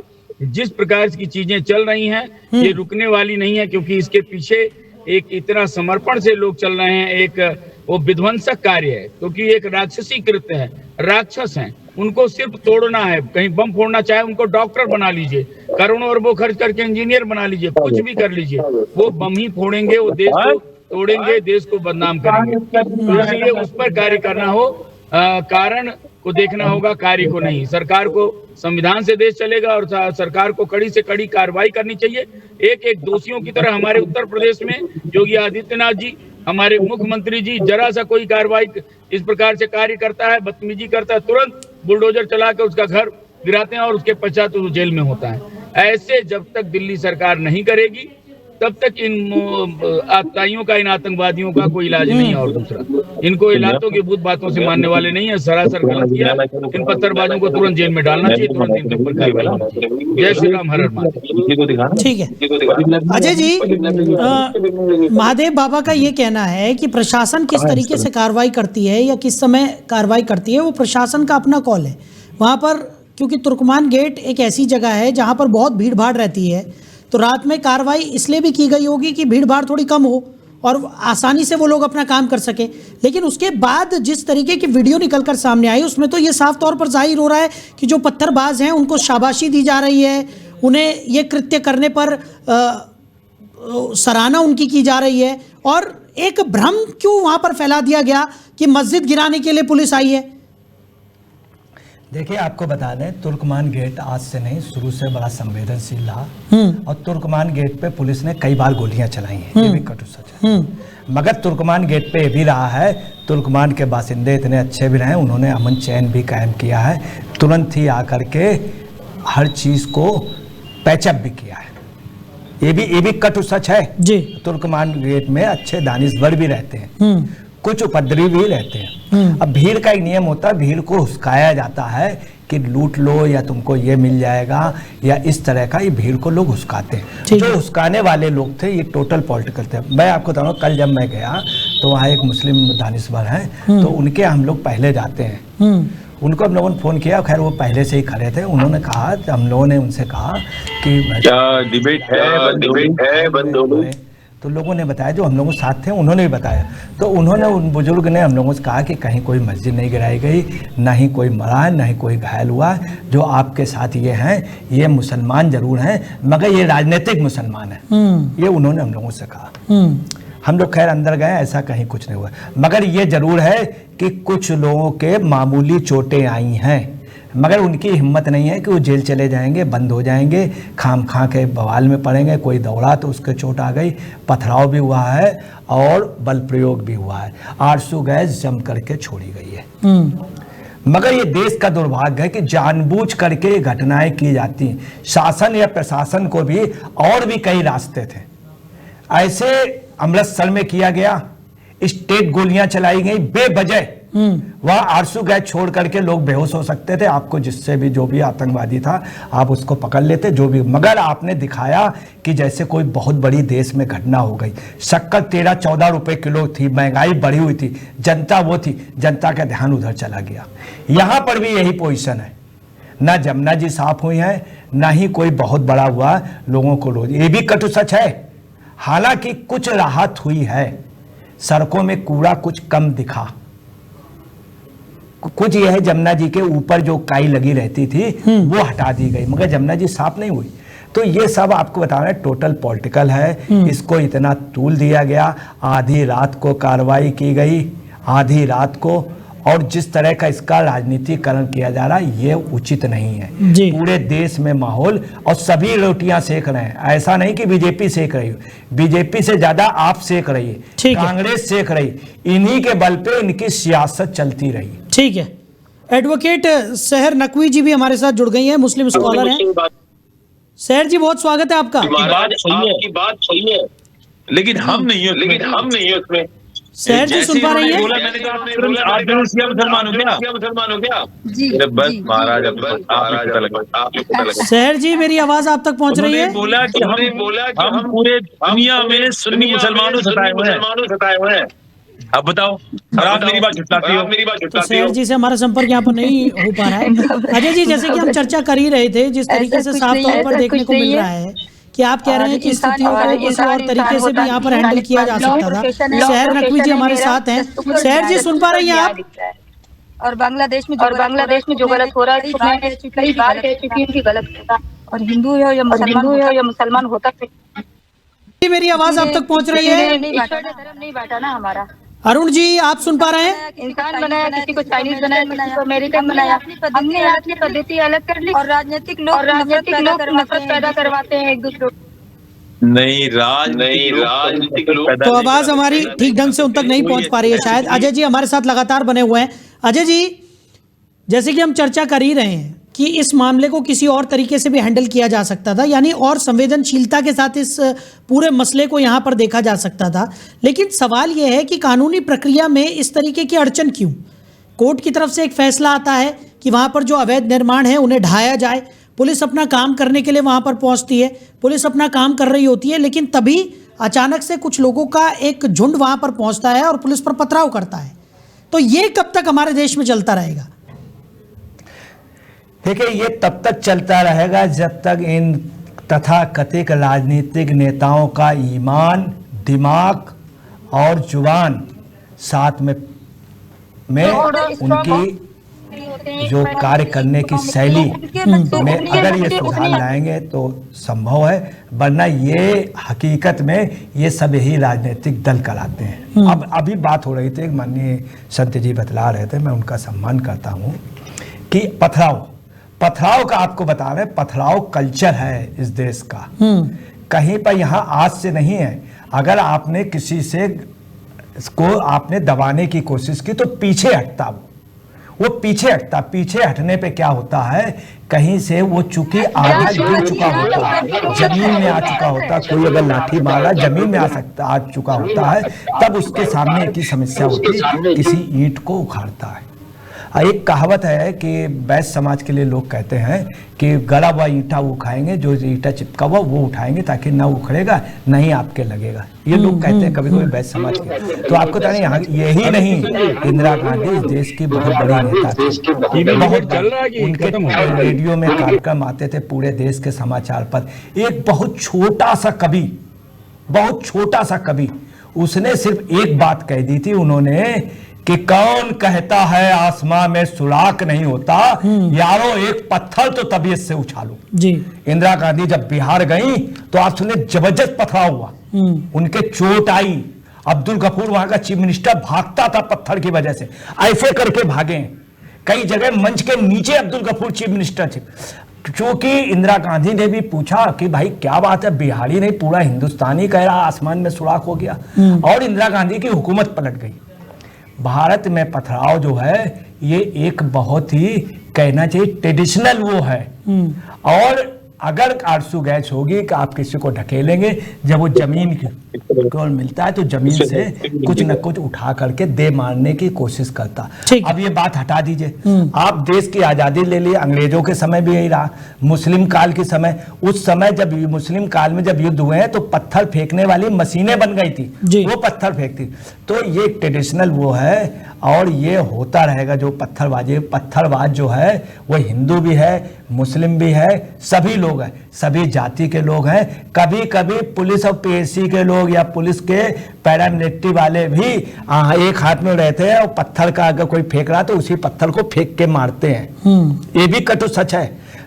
[SPEAKER 5] जिस प्रकार की चीजें चल रही हैं ये रुकने वाली नहीं है, क्योंकि इसके पीछे एक इतना समर्पण से लोग चल रहे हैं, एक वो विध्वंसक कार्य है, क्योंकि एक राक्षसी कृत्य है, राक्षस हैं, उनको सिर्फ तोड़ना है। कहीं बम फोड़ना चाहे उनको डॉक्टर बना लीजिए, करोड़ों अरबों खर्च करके इंजीनियर बना लीजिए, कुछ भी कर लीजिए, वो बम ही फोड़ेंगे, वो देश को तोड़ेंगे, देश को बदनाम करेंगे। तो इसलिए उस पर कार्य करना हो, कारण को देखना होगा, कार्य को नहीं। सरकार को संविधान से देश चलेगा और सरकार को कड़ी से कड़ी कार्रवाई करनी चाहिए। एक एक दोषियों की तरह हमारे उत्तर प्रदेश में योगी आदित्यनाथ जी, हमारे मुख्यमंत्री जी, जरा सा कोई कार्रवाई इस प्रकार से कार्य करता है, बदतमीजी करता है, तुरंत बुलडोजर चला के उसका घर गिराते हैं और उसके पश्चात वो जेल में होता है। ऐसे जब तक दिल्ली सरकार नहीं करेगी तब तक इन आतताइयों का, इन आतंकवादियों का कोई इलाज नहीं है। और दूसरा, इनको इलातों की भूत बातों से मानने वाले नहीं है, सरासर गलत किया। इन पत्थरबाजों को तुरंत जेल में डालना चाहिए, तुरंत इनके ऊपर कार्रवाई होनी चाहिए। जय श्री राम, हर हर महादेव।
[SPEAKER 1] ठीक है अजय जी, महादेव बाबा का ये कहना है कि प्रशासन किस तरीके से कार्रवाई करती है या किस समय कार्रवाई करती है वो प्रशासन का अपना कॉल है। वहाँ पर क्योंकि तुर्कमान गेट एक ऐसी जगह है जहाँ पर बहुत भीड़ भाड़ रहती है, तो रात में कार्रवाई इसलिए भी की गई होगी कि भीड़ भाड़ थोड़ी कम हो और आसानी से वो लोग अपना काम कर सके। लेकिन उसके बाद जिस तरीके की वीडियो निकलकर सामने आई उसमें तो ये साफ तौर पर जाहिर हो रहा है कि जो पत्थरबाज हैं उनको शाबाशी दी जा रही है, उन्हें ये कृत्य करने पर सराहना उनकी की जा रही है। और एक भ्रम क्यों वहाँ पर फैला दिया गया कि मस्जिद गिराने के लिए पुलिस आई है?
[SPEAKER 3] देखिए, आपको बता दें, तुर्कमान गेट आज से नहीं, शुरू से बड़ा संवेदनशील रहा और तुर्कमान गेट पे पुलिस ने कई बार गोलियां चलाई हैं, ये भी कटु सच है। मगर तुर्कमान गेट पे ये भी रहा है, तुर्कमान के बासिंदे इतने अच्छे भी रहे, उन्होंने अमन चैन भी कायम किया है, तुरंत ही आकर के हर चीज़ को पैचअप भी किया है। ये भी कटु सच है
[SPEAKER 1] जी।
[SPEAKER 3] तुर्कमान गेट में अच्छे दानिशवर भी रहते हैं, कुछ उपद्रवी भी रहते हैं। अब भीड़ का एक नियम होता है, भीड़ को हुस्काया जाता है कि लूट लो या तुमको ये मिल जाएगा या इस तरह का, ये भीड़ को लोग हुस्काते हैं। जो हुस्काने वाले लोग थे ये टोटल पॉलिटिकल थे। मैं आपको बताऊँ, कल जब मैं गया तो वहाँ एक मुस्लिम दानिशवर हैं, तो उनके हम लोग पहले जाते हैं। उनको हम लोगों ने फ़ोन किया, खैर वो पहले से ही खड़े थे। उन्होंने कहा, हम लोगों ने उनसे कहा कि
[SPEAKER 4] डिबेट है बंद हो गई।
[SPEAKER 3] तो लोगों ने बताया, जो हम लोगों के साथ थे उन्होंने भी बताया। तो उन्होंने, उन बुजुर्ग ने हम लोगों से कहा कि कहीं कोई मस्जिद नहीं गिराई गई, ना ही कोई मरा है, ना ही कोई घायल हुआ। जो आपके साथ ये हैं, ये मुसलमान जरूर हैं मगर ये राजनीतिक मुसलमान हैं, ये उन्होंने हम लोगों से कहा। हम लोग खैर अंदर गए, ऐसा कहीं कुछ नहीं हुआ, मगर ये जरूर है कि कुछ लोगों के मामूली चोटें आई हैं, मगर उनकी हिम्मत नहीं है कि वो जेल चले जाएंगे, बंद हो जाएंगे, खाम खा के बवाल में पड़ेंगे। कोई दौड़ा तो उसके चोट आ गई, पथराव भी हुआ है और बल प्रयोग भी हुआ है, आरसू गैस जम करके छोड़ी गई है। मगर ये देश का दुर्भाग्य है कि जानबूझ करके ये घटनाएं की जाती हैं। शासन या प्रशासन को भी और भी कई रास्ते थे। ऐसे अमृतसर में किया गया, स्टेट गोलियां चलाई गई बेवजह, वहां आरसू गैस छोड़ करके लोग बेहोश हो सकते थे। आपको जिससे भी, जो भी आतंकवादी था, आप उसको पकड़ लेते, जो भी, मगर आपने दिखाया कि जैसे कोई बहुत बड़ी देश में घटना हो गई। शक्कर 13-14 रुपए किलो थी, महंगाई बढ़ी हुई थी, जनता वो थी, जनता का ध्यान उधर चला गया। यहां पर भी यही पोजीशन है, ना जमुना जी साफ हुई है, ना ही कोई बहुत बड़ा हुआ लोगों को रोज। ये भी कटु सच है। हालांकि कुछ राहत हुई है, सड़कों में कूड़ा कुछ कम दिखा। कुछ यह है, जमुना जी के ऊपर जो काई लगी रहती थी वो हटा दी गई, मगर जमुना जी साफ नहीं हुई। तो ये सब आपको बता रहे हैं, टोटल पॉलिटिकल है। इसको इतना तूल दिया गया, आधी रात को कार्रवाई की गई, आधी रात को, और जिस तरह का इसका राजनीतिकरण किया जा रहा है ये उचित नहीं है। पूरे देश में माहौल, और सभी रोटियां सेक रहे हैं। ऐसा नहीं कि बीजेपी सेक रही हो, बीजेपी से ज्यादा आप सेक रही है, कांग्रेस सेक रही, इन्हीं के बल पे इनकी सियासत चलती रही।
[SPEAKER 1] ठीक है, एडवोकेट सहर नकवी जी भी हमारे साथ जुड़ गई हैं, मुस्लिम स्कॉलर हैं। सहर जी, बहुत स्वागत है आपका।
[SPEAKER 4] आपकी बात सही है, लेकिन हम नहीं है उसमें।
[SPEAKER 1] सहर जी सुन पा रही है?
[SPEAKER 4] बोला मैंने कहा आप जरूर शिया मुसलमान हो क्या?
[SPEAKER 6] जी
[SPEAKER 4] बस
[SPEAKER 6] जी।
[SPEAKER 4] महाराज आप
[SPEAKER 1] सहर जी मेरी आवाज आप तक पहुंच रही है?
[SPEAKER 4] बोला कि हम पूरे दुनिया में सुन्नी मुसलमानों सताए हुए हैं। अब बताओ, और आप मेरी बात झुटलाती हो।
[SPEAKER 1] तो सहर जी से हमारा संपर्क यहाँ पर नहीं हो पा रहा है। अजय जी, जैसे कि हम चर्चा कर ही रहे थे, जिस तरीके से साफ तौर पर देखने को मिल रहा है कि आप कह रहे हैं कि स्थितियों को किसी और तरीके से भी यहाँ पर हैंडल किया जा सकता था। सहर नकवी जी हमारे साथ हैं। सहर जी सुन पा रही हैं आप?
[SPEAKER 6] और बांग्लादेश में जो गलत हो रहा है कई बार कह चुकी हूँ कि गलत होता, और हिंदू हो या मुसलमान होता
[SPEAKER 1] जी मेरी आवाज आप तक पहुंच रही है?
[SPEAKER 6] धर्म नहीं बांटा ना हमारा।
[SPEAKER 1] अरुण जी आप सुन पा रहे हैं?
[SPEAKER 6] इंसान बनाया, किसी को चाइनीज बनाया, किसी को अमेरिकन बनाया, हमने अपनी पद्धति अलग कर ली और राजनीतिक लोग नफरत पैदा करवाते हैं एक दूसरे को।
[SPEAKER 4] नहीं राजनीतिक लोग
[SPEAKER 1] तो आवाज हमारी ठीक ढंग से उन तक नहीं पहुंच पा रही है शायद। अजय जी हमारे साथ लगातार बने हुए हैं। अजय जी, जैसे कि हम चर्चा कर ही रहे हैं कि इस मामले को किसी और तरीके से भी हैंडल किया जा सकता था, यानी और संवेदनशीलता के साथ इस पूरे मसले को यहाँ पर देखा जा सकता था, लेकिन सवाल यह है कि कानूनी प्रक्रिया में इस तरीके की अड़चन क्यों? कोर्ट की तरफ से एक फैसला आता है कि वहाँ पर जो अवैध निर्माण है उन्हें ढाया जाए, पुलिस अपना काम करने के लिए वहाँ पर पहुँचती है, पुलिस अपना काम कर रही होती है, लेकिन तभी अचानक से कुछ लोगों का एक झुंड वहाँ पर पहुँचता है और पुलिस पर पथराव करता है। तो ये कब तक हमारे देश में चलता रहेगा?
[SPEAKER 3] देखिए, ये तब तक चलता रहेगा जब तक इन तथाकथित राजनीतिक नेताओं का ईमान, दिमाग और जुबान साथ में उनकी जो कार्य करने की शैली में अगर ये सुधार लाएंगे तो संभव है, वरना ये हकीकत में ये सब यही राजनीतिक दल कराते हैं। अब अभी बात हो रही थी, माननीय संत जी बतला रहे थे, मैं उनका सम्मान करता हूँ, कि पथराव का आपको बता रहे, पथराव कल्चर है इस देश का। कहीं पर यहाँ आज से नहीं है। अगर आपने किसी से को आपने दबाने की कोशिश की तो पीछे हटता वो पीछे हटता। पीछे हटने पे क्या होता है, कहीं से वो चूंकि आधा गिर चुका होता है, जमीन में आ चुका होता, कोई अगर लाठी मारा जमीन में आ चुका होता है, तब उसके सामने एक ही समस्या होती है, किसी ईंट को उखाड़ता है। एक कहावत है कि वैश्य समाज के लिए लोग कहते हैं कि गड़ा हुआ ईंटा वो उठाएंगे, जो ईंटा चिपका हुआ वो उठाएंगे ताकि ना उखड़ेगा नहीं आपके लगेगा। ये लोग कहते हैं कभी कभी वैश्य समाज के। तो आपको बताएं, यहाँ यही नहीं, इंदिरा गांधी इस देश की बहुत बड़ी नेता थी, बहुत उनके रेडियो में कार्यक्रम आते थे पूरे देश के समाचार पर। एक बहुत छोटा सा कवि उसने सिर्फ एक बात कह दी थी उन्होंने, कि कौन कहता है आसमां में सुराख नहीं होता, यारो एक पत्थर तो तबीयत से उछालो। जी इंदिरा गांधी जब बिहार गई तो आप सुने जबरदस्त पथराव हुआ, उनके चोट आई। अब्दुल गफूर वहां का चीफ मिनिस्टर भागता था पत्थर की वजह से, ऐसे करके भागे। कई जगह मंच के नीचे अब्दुल गफूर चीफ मिनिस्टर थे, क्योंकि इंदिरा गांधी ने भी पूछा कि भाई क्या बात है, बिहारी नहीं पूरा हिंदुस्तानी कह रहा आसमान में सुराख हो गया, और इंदिरा गांधी की हुकूमत पलट गई। भारत में पथराव जो है ये एक बहुत ही कहना चाहिए ट्रेडिशनल वो है। और अगर आरसू गैस होगी कि आप किसी को ढकेलेंगे, जब वो जमीन को मिलता है तो जमीन से कुछ न कुछ उठा करके दे मारने की कोशिश करता। अब ये बात हटा दीजिए, आप देश की आजादी ले लिए, अंग्रेजों के समय भी यही रहा, मुस्लिम काल के समय, उस समय जब मुस्लिम काल में जब युद्ध हुए हैं तो पत्थर फेंकने वाली मशीनें बन गई थी, वो पत्थर फेंकती। तो ये ट्रेडिशनल वो है और ये होता रहेगा। जो पत्थरबाज जो है वो हिंदू भी है, मुस्लिम भी है, सभी लोग हैं, सभी जाति के लोग हैं। कभी कभी पुलिस और पीएससी के लोग या पुलिस के पैरामिलिट्री वाले भी एक हाथ में रहते हैं और पत्थर का अगर कोई फेंक रहा तो उसी पत्थर को फेंक के मारते हैं। ये भी कटु सच है।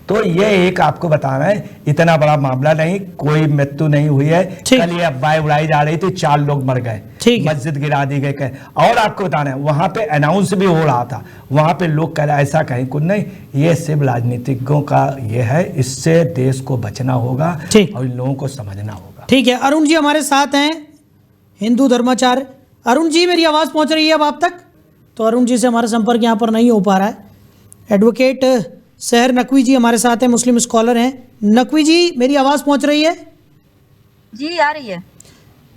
[SPEAKER 3] तो ये एक आपको बताना है, इतना बड़ा मामला नहीं, कोई मृत्यु नहीं हुई है। कल ये अफवाहें उड़ाई जा रही थी, 4 लोग मर गए, मस्जिद गिरा दी गई। और आपको बताना है, वहां पे अनाउंस भी हो रहा था, वहां पे लोग कह रहे ऐसा कहीं कुछ नहीं, ये सिर्फ राजनीतिज्ञों का ये है, इससे देश को बचना होगा और इन लोगों को समझना होगा।
[SPEAKER 1] ठीक है, अरुण जी हमारे साथ हैं, हिंदू धर्माचार्य। अरुण जी मेरी आवाज पहुंच रही है अब आप तक? तो अरुण जी से हमारा संपर्क यहाँ पर नहीं हो पा रहा है। एडवोकेट सहर नकवी जी हमारे साथ हैं, मुस्लिम स्कॉलर हैं। नकवी जी मेरी आवाज़ पहुंच रही है?
[SPEAKER 6] जी आ रही है।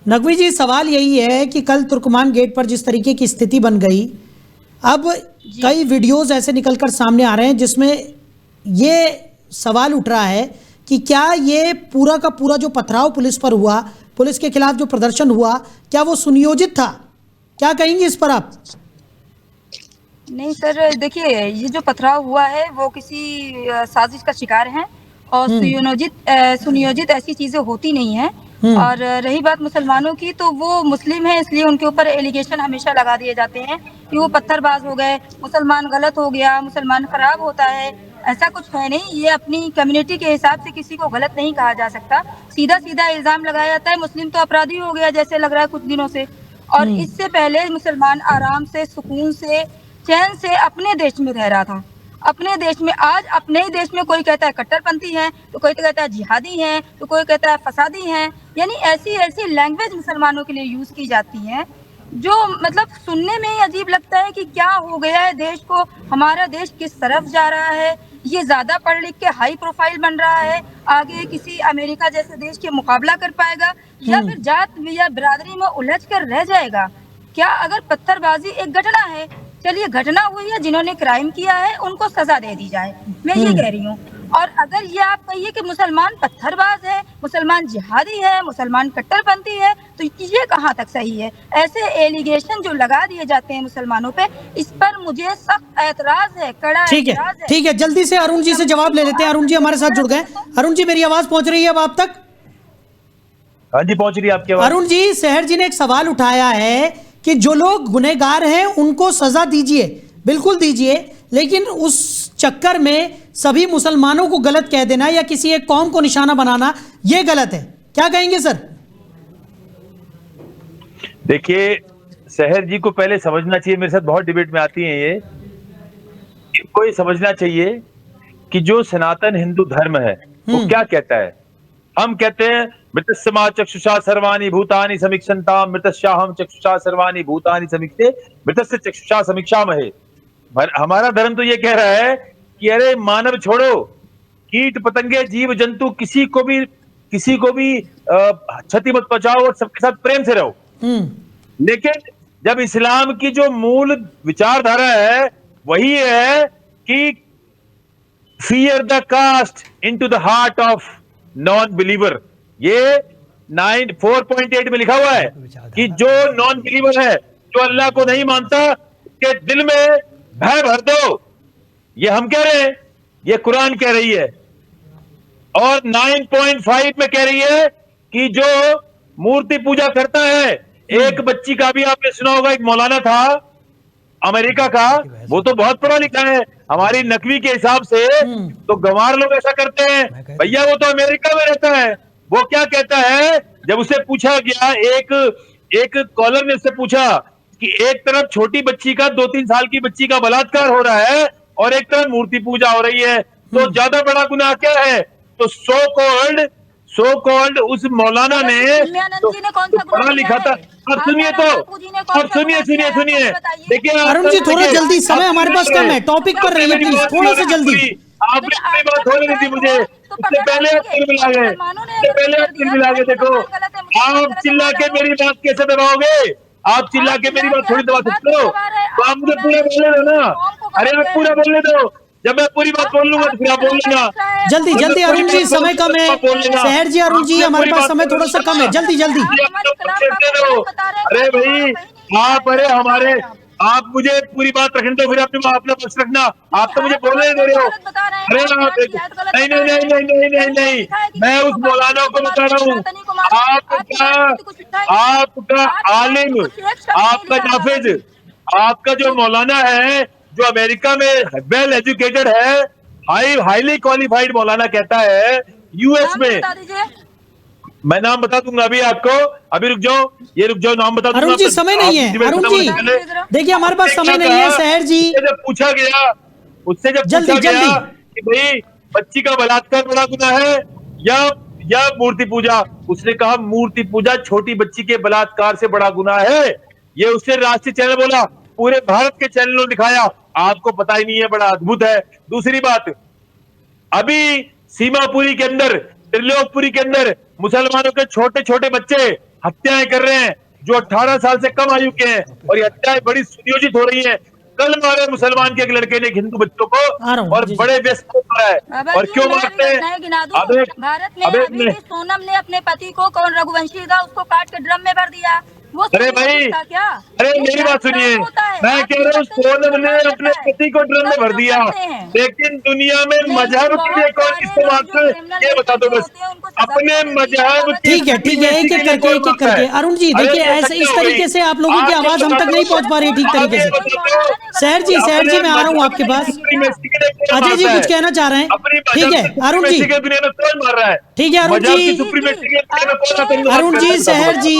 [SPEAKER 1] नकवी जी, सवाल यही है कि कल तुर्कमान गेट पर जिस तरीके की स्थिति बन गई, अब कई वीडियोस ऐसे निकलकर सामने आ रहे हैं जिसमें ये सवाल उठ रहा है कि क्या ये पूरा का पूरा जो पथराव पुलिस पर हुआ, पुलिस के खिलाफ जो प्रदर्शन हुआ, क्या वो सुनियोजित था? क्या कहेंगे इस पर आप?
[SPEAKER 6] नहीं सर, देखिए ये जो पथराव हुआ है वो किसी साजिश का शिकार है और सुनियोजित ऐसी चीजें होती नहीं है। और रही बात मुसलमानों की, तो वो मुस्लिम है इसलिए उनके ऊपर एलिगेशन हमेशा लगा दिए जाते हैं कि वो पत्थरबाज हो गए, मुसलमान गलत हो गया, मुसलमान खराब होता है। ऐसा कुछ है नहीं, ये अपनी कम्युनिटी के हिसाब से किसी को गलत नहीं कहा जा सकता। सीधा सीधा इल्जाम लगाया जाता है मुस्लिम तो अपराधी हो गया, जैसे लग रहा है कुछ दिनों से। और इससे पहले मुसलमान आराम से, सुकून से, चैन से अपने देश में रह रहा था। अपने देश में, आज अपने ही देश में कोई कहता है कट्टरपंथी है, तो कोई तो कहता है जिहादी है, तो कोई कहता है फसादी है। यानी ऐसी ऐसी लैंग्वेज मुसलमानों के लिए यूज की जाती है जो मतलब सुनने में ही अजीब लगता है कि क्या हो गया है देश को, हमारा देश किस तरफ जा रहा है। ये ज्यादा पढ़ लिख के हाई प्रोफाइल बन रहा है, आगे किसी अमेरिका जैसे देश के मुकाबला कर पाएगा, या फिर जात या बिरादरी में उलझ कर रह जाएगा। क्या अगर पत्थरबाजी एक घटना है, चलिए घटना हुई है, जिन्होंने क्राइम किया है उनको सजा दे दी जाए, मैं ये कह रही हूँ। और अगर ये आप कहिए कि मुसलमान पत्थरबाज है, मुसलमान जिहादी है, मुसलमान कट्टरपंथी है, तो ये कहाँ तक सही है? ऐसे एलिगेशन जो लगा दिए जाते हैं मुसलमानों पे, इस पर मुझे सख्त ऐतराज है, कड़ा ऐतराज है।
[SPEAKER 1] ठीक है, जल्दी से अरुण जी से जवाब ले लेते हैं। अरुण जी हमारे साथ जुड़ गए। अरुण जी, मेरी आवाज पहुंच रही है अब आप तक?
[SPEAKER 4] हाँ जी, पहुंच रही है आपकी आवाज।
[SPEAKER 1] अरुण जी, सहर जी ने एक सवाल उठाया है कि जो लोग गुनहगार हैं उनको सजा दीजिए, बिल्कुल दीजिए, लेकिन उस चक्कर में सभी मुसलमानों को गलत कह देना या किसी एक कौम को निशाना बनाना, यह गलत है। क्या कहेंगे सर?
[SPEAKER 4] देखिए, सहर जी को पहले समझना चाहिए, मेरे साथ बहुत डिबेट में आती हैं ये, इनको ये समझना चाहिए कि जो सनातन हिंदू धर्म है वो क्या कहता है। हम कहते हैं मृतस्मा चक्षुषा सर्वाणि भूतानि समीक्षन्ताम मृतस्याहम चक्षुषा सर्वाणि भूतानि समीक्षे मृतस्य चक्षुषा समीक्षामहे। हमारा धर्म तो ये कह रहा है कि अरे मानव छोड़ो, कीट पतंगे जीव जंतु किसी को भी क्षति मत पहुंचाओ और सबके साथ प्रेम से रहो। लेकिन जब इस्लाम की जो मूल विचारधारा है वही है कि fear the cast into the heart of non believer, ये 4.8 में लिखा हुआ है कि जो नॉन बिलीवर है, जो अल्लाह को नहीं मानता, उसके दिल में भय भर दो। ये हम कह रहे हैं, ये कुरान कह रही है। और 9.5 में कह रही है कि जो मूर्ति पूजा करता है, एक बच्ची का भी आपने सुना होगा, एक मौलाना था अमेरिका का, वो तो बहुत पढ़ा लिखा है, हमारी नकवी के हिसाब से तो गंवार लोग ऐसा करते हैं। भैया वो तो अमेरिका में रहता है, वो क्या कहता है, जब उसे पूछा गया, एक कॉलर ने उससे पूछा कि एक तरफ छोटी बच्ची का 2-3 साल की बच्ची का बलात्कार हो रहा है और एक तरफ मूर्ति पूजा हो रही है, तो ज्यादा बड़ा गुनाह क्या है? तो सो कॉल्ड उस मौलाना ने तो पढ़ा लिखा था। अब सुनिए देखिए
[SPEAKER 1] अरुण जी, थोड़ा जल्दी, समय हमारे पास कम है, टॉपिक पर रहिए प्लीज, थोड़ा सा जल्दी।
[SPEAKER 4] आपने अपनी बात हो रही थी मुझे, उससे पहले आप तिल मिला गए। देखो, आप चिल्ला के मेरी बात कैसे दबाओगे? आप चिल्ला के मेरी बात थोड़ी दबा सकते हो, तो आप मुझे पूरा बोलने दो ना। अरे आप पूरा बोलने दो, जब मैं पूरी बात बोल लूंगा तो फिर आप बोल लेना।
[SPEAKER 1] जल्दी अरुण जी, समय कम है। सहर जी, अरुण जी, हमारे पास समय थोड़ा सा कम है, जल्दी।
[SPEAKER 4] अरे भाई आप मुझे पूरी बात रखने दो, फिर अपना पक्ष रखना। आप तो मुझे बोलने नहीं दे रहे हो। अरे नहीं, मैं उस मौलाना को बता रहा हूँ, आपका आलिम, आपका नाफिज, आपका जो मौलाना है, जो अमेरिका में वेल एजुकेटेड है, हाईली क्वालिफाइड मौलाना कहता है यूएस में, मैं नाम बता दूंगा अभी आपको, अभी रुक जाओ, नाम बता दूंगा।
[SPEAKER 1] अरुण जी, समय नहीं है। अरुण जी देखिए, हमारे पास समय नहीं है। सहर जी,
[SPEAKER 4] जब पूछा गया उससे कि भाई बच्ची का बलात्कार बड़ा गुनाह है या मूर्ति पूजा, उसने कहा मूर्ति पूजा छोटी बच्ची के बलात्कार से बड़ा गुनाह है। ये उससे राष्ट्रीय चैनल बोला, पूरे भारत के चैनलों ने दिखाया, आपको पता ही नहीं है, बड़ा अद्भुत है। दूसरी बात, अभी सीमापुरी के अंदर, त्रिलोकपुरी के अंदर मुसलमानों के छोटे छोटे बच्चे हत्याएं कर रहे हैं जो 18 साल से कम आयु के हैं, और ये हत्याएं बड़ी सुनियोजित हो रही हैं। कल मारे मुसलमान के एक लड़के ने हिंदू बच्चों
[SPEAKER 1] आ रहा
[SPEAKER 4] को,
[SPEAKER 1] हूँ,
[SPEAKER 4] और
[SPEAKER 1] जी,
[SPEAKER 4] बड़े व्यस्त को मारा है। और क्यों मारते हैं?
[SPEAKER 6] भारत में अभी भी सोनम ने अपने पति को, कौन रघुवंशी था, उसको काट के ड्रम में भर दिया। वो
[SPEAKER 4] अरे भाई,
[SPEAKER 6] था क्या?
[SPEAKER 4] अरे मेरी बात सुनिए, मैं कह रहा हूँ सोनम ने अपने पति को ड्रम में भर दिया, लेकिन दुनिया में मजहब के लिए कौन किसको मारते हैं ये बता दो बस। अपने मजहब
[SPEAKER 1] ठीक है, ठीक है, एक एक करके अरुण जी देखिए, ऐसे इस तरीके से आप लोगों की आवाज हम तक नहीं पहुंच पा रही है ठीक तरीके से। शहर जी मैं आ रहा हूँ आपके पास। अजय जी कुछ कहना चाह रहे हैं? ठीक है अरुण जी,
[SPEAKER 4] कौन मार रहा है?
[SPEAKER 1] ठीक है अरुण जी, अरुण जी, शहर जी,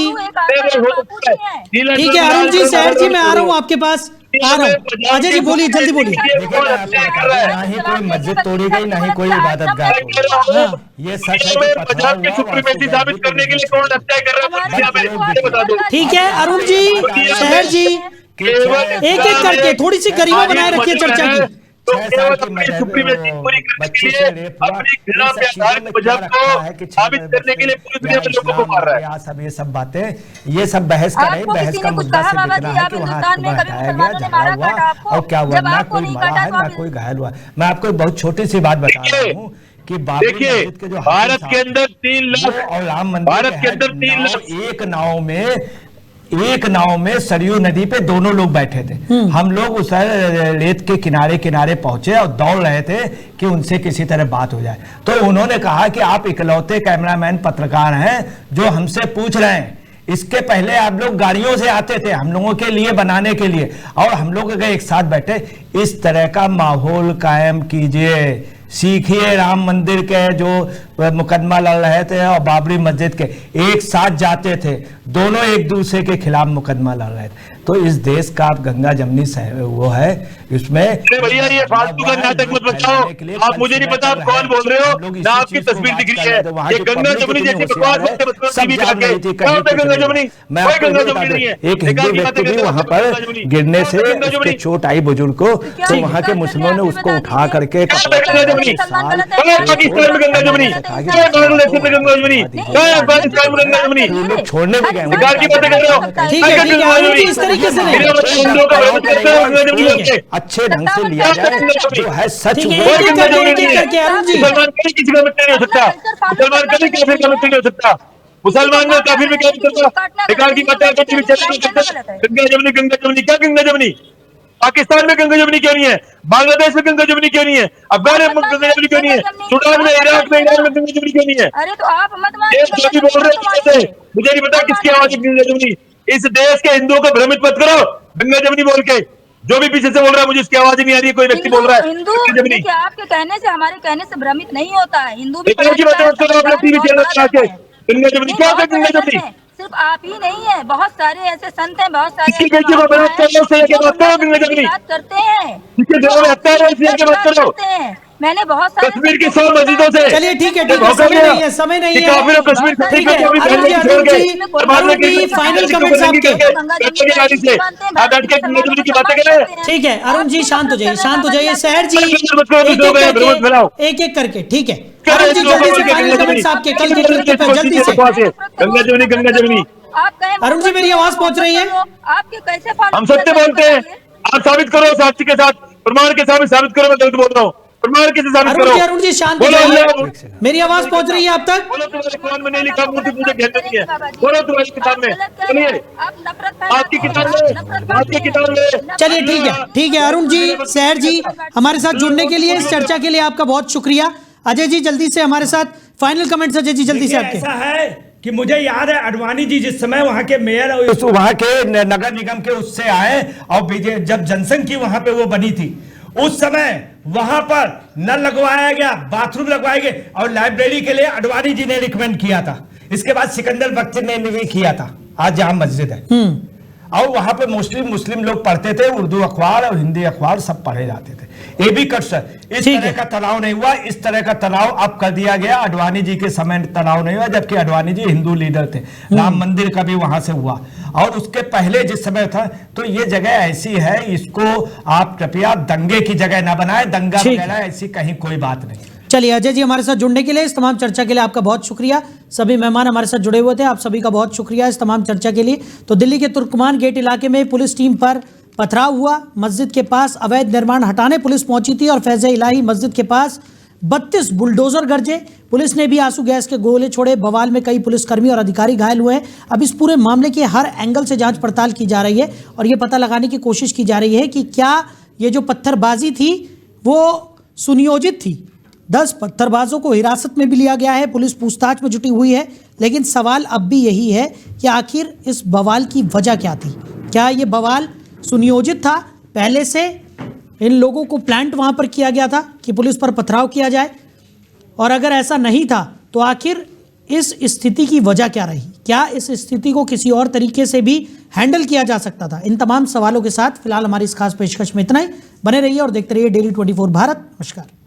[SPEAKER 1] ठीक है अरुण जी, शहर जी मैं आ रहा हूँ आपके पास, आ रहा हूँ। अजय जी बोलिए, जल्दी बोलिए।
[SPEAKER 3] ना ही कोई मस्जिद तोड़ी गई, ना ही कोई इबादत गाह तोड़ी गई। ये सच है कि
[SPEAKER 4] पंजाब की सुप्रीमेसी साबित करने के लिए कौन हत्या कर रहा है बता दो।
[SPEAKER 1] ठीक है अरुण जी, शहर जी, एक एक करके थोड़ी सी गरिमा बनाए रखिए चर्चा की।
[SPEAKER 4] तो केवल अपनी सुप्रीमेसी पूरी करने के लिए, अपनी घृणा पे आधारित मजहब को साबित करने के लिए पूरी दुनिया में लोगों को मार रहा है।
[SPEAKER 3] सब ये सब बातें, ये सब बहस का नहीं, बहस का मुद्दा सिर्फ इतना है कि वहाँ हटाया गया, झगड़ा हुआ, और क्या हुआ, ना कोई मरा है ना कोई घायल हुआ। मैं आपको एक बहुत छोटी सी बात बता रहा हूँ कि
[SPEAKER 4] देखिए, भारत के अंदर 3 लाख
[SPEAKER 3] और राम मंदिर,
[SPEAKER 4] भारत के अंदर 3 लाख
[SPEAKER 3] एक नाव में सरयू नदी पे दोनों लोग बैठे थे। हम लोग उस रेत के किनारे किनारे पहुंचे और दौड़ रहे थे कि उनसे किसी तरह बात हो जाए। तो उन्होंने कहा कि आप इकलौते कैमरामैन पत्रकार हैं जो हमसे पूछ रहे हैं। इसके पहले आप लोग गाड़ियों से आते थे हम लोगों के लिए बनाने के लिए, और हम लोग अगर एक साथ बैठे, इस तरह का माहौल कायम कीजिए। सीखिए राम मंदिर के जो मुकदमा लड़ रहे थे और बाबरी मस्जिद के एक साथ जाते थे, दोनों एक दूसरे के खिलाफ मुकदमा लड़ रहे थे। तो इस देश का आप गंगा जमनी वो है, इसमें
[SPEAKER 4] भैया ये फालतू का नाटक मत बताओ। आप मुझे नहीं पता आप कौन बोल रहे हो, ना आपकी तस्वीर दिख रही है। ये गंगा जमुनी जैसी बकवास गंगा जमुनी,
[SPEAKER 3] मैं आपको नहीं है। एक हिंदू व्यक्ति भी वहां पर गिरने से चोट आई बुजुर्ग को, तो वहां के मुस्लिमों ने उसको उठा करके
[SPEAKER 4] पाकिस्तान में गंगा जमुनी, बांग्लादेश में गंगा जमुनी, अफगानिस्तान में गंगा जमुनी,
[SPEAKER 3] लोग छोड़ने भी गए
[SPEAKER 4] बेकार की बातें कर रहे हो।
[SPEAKER 1] ठीक है अरुण जी, इस तरीके से नहीं,
[SPEAKER 3] अच्छे ढंग से लिया जाए जो है सच।
[SPEAKER 1] ठीक है, एक एक करके अरुण जी,
[SPEAKER 4] मुसलमान कभी किसी का मित्र नहीं हो सकता, मुसलमान कभी काफिर का मित्र नहीं हो सकता, मुसलमान में काफिर में क्या मित्रता? बेकार की बातें गंगा जमुनी क्या गंगा जमुनी? पाकिस्तान में गंगा जमुनी क्यों नहीं है? बांग्लादेश में गंगा जमुनी क्यों नहीं है? अफगानिस्तान में गंगा जमुनी क्यों नहीं है? सूडान में, इराक में, ईरान में गंगा जमुनी क्यों नहीं है?
[SPEAKER 6] अरे तो आप मत
[SPEAKER 4] ये जो भी बोल रहे हैं मुझे नहीं पता किसकी आवाज है गंगा जमुनी। इस देश के हिंदुओं को भ्रमित मत करो गंगा जमुनी बोल के। जो भी पीछे से बोल रहा है मुझे इसकी आवाज ही नहीं आ रही है। कोई व्यक्ति बोल रहा है
[SPEAKER 6] हिंदू, देखिए आपके कहने से, हमारे कहने से भ्रमित नहीं होता है। हिंदू भी
[SPEAKER 4] की बातें मत करो अपने टीवी चैनल पे आके। गंगा जमुनी क्या है? गंगा जमुनी
[SPEAKER 6] सिर्फ आप ही नहीं है, बहुत सारे ऐसे संत हैं, बहुत सारे
[SPEAKER 4] किसकी बेटी को बरात कर लो, सही के बात करो। गंगा जमुनी
[SPEAKER 6] बात करते हैं,
[SPEAKER 4] किसके दिलों में हत्या है इसलिए के बात करो।
[SPEAKER 6] मैंने बहुत सारे
[SPEAKER 4] कश्मीर की 100 मस्जिदों से
[SPEAKER 1] चलिए ठीक है, समय नहीं है।
[SPEAKER 4] काफिर कश्मीर
[SPEAKER 1] ठीक है अरुण जी, फाइनल कमेंट्स आपके। ठीक है अरुण जी, शांत हो जाइए। शहर जी एक एक करके, ठीक है अरुण जी, जल्दी से फाइनल कमेंट्स आपके कल के क्लिप पे, जल्दी से।
[SPEAKER 4] गंगा जमुनी
[SPEAKER 6] अरुण
[SPEAKER 1] जी, मेरी आवाज पहुंच रही है?
[SPEAKER 6] आपके कैसे
[SPEAKER 4] हम सत्य बोलते हैं, आप साबित करो साक्षी के साथ, प्रमाण के साथ साबित करो मैं गलत बोल रहा हूँ। प्रमाण के साथ साबित करो।
[SPEAKER 1] अरुण जी शांत हो जाइए, मेरी आवाज पहुंच रही है आप तक?
[SPEAKER 4] बोलो तुम्हारे कुरान में नहीं लिखा मूर्ति पूजा घेर नहीं है। बोलो तुम्हारी किताब में, सुनिए आपकी किताब में।
[SPEAKER 1] चलिए ठीक है अरुण जी, शहर जी, हमारे साथ जुड़ने के लिए, इस चर्चा के लिए आपका बहुत शुक्रिया। अजय जी जल्दी से हमारे साथ फाइनल कमेंट्स। अजय जी जल्दी से आपके।
[SPEAKER 3] ऐसा है कि मुझे याद है अडवाणी जी जिस समय वहां के मेयर, वहां के नगर निगम के उससे आए, और जब जनसंघ की वहां पे वो बनी थी, उस समय वहां पर नल लगवाया गया, बाथरूम लगवाए गए, और लाइब्रेरी के लिए अडवाणी जी ने रिकमेंड किया था। इसके बाद सिकंदर बख्तर ने भी किया था, आज जहां मस्जिद है, और वहां पे मोस्टली मुस्लिम लोग पढ़ते थे, उर्दू अखबार और हिंदी अखबार सब पढ़े जाते थे। ये भी इस तरह का तनाव नहीं हुआ, इस तरह का तनाव अब कर दिया गया। अडवाणी जी के समय तनाव नहीं हुआ, जबकि अडवाणी जी हिंदू लीडर थे। राम मंदिर का भी वहां से हुआ, और उसके पहले जिस समय था, तो ये जगह ऐसी है, इसको आप कृपया दंगे की जगह ना बनाए। दंगा वगैरह ऐसी कहीं कोई बात नहीं।
[SPEAKER 1] चलिए अजय जी, हमारे साथ जुड़ने के लिए, इस तमाम चर्चा के लिए आपका बहुत शुक्रिया। सभी मेहमान हमारे साथ जुड़े हुए थे, आप सभी का बहुत शुक्रिया इस तमाम चर्चा के लिए। तो दिल्ली के तुर्कमान गेट इलाके में पुलिस टीम पर पथराव हुआ। मस्जिद के पास अवैध निर्माण हटाने पुलिस पहुंची थी और फैज़ इलाही मस्जिद के पास 32 बुलडोजर गरजे। पुलिस ने भी आंसू गैस के गोले छोड़े। बवाल में कई पुलिसकर्मी और अधिकारी घायल हुए हैं। अब इस पूरे मामले की हर एंगल से जांच पड़ताल की जा रही है और ये पता लगाने की कोशिश की जा रही है कि क्या ये जो पत्थरबाजी थी वो सुनियोजित थी। 10 पत्थरबाजों को हिरासत में भी लिया गया है, पुलिस पूछताछ में जुटी हुई है। लेकिन सवाल अब भी यही है कि आखिर इस बवाल की वजह क्या थी? क्या ये बवाल सुनियोजित था? पहले से इन लोगों को प्लांट वहां पर किया गया था कि पुलिस पर पथराव किया जाए? और अगर ऐसा नहीं था तो आखिर इस स्थिति की वजह क्या रही? क्या इस स्थिति को किसी और तरीके से भी हैंडल किया जा सकता था? इन तमाम सवालों के साथ फिलहाल हमारी इस खास पेशकश में इतना ही। बने रहिए और देखते रहिए डेली 24 भारत। नमस्कार।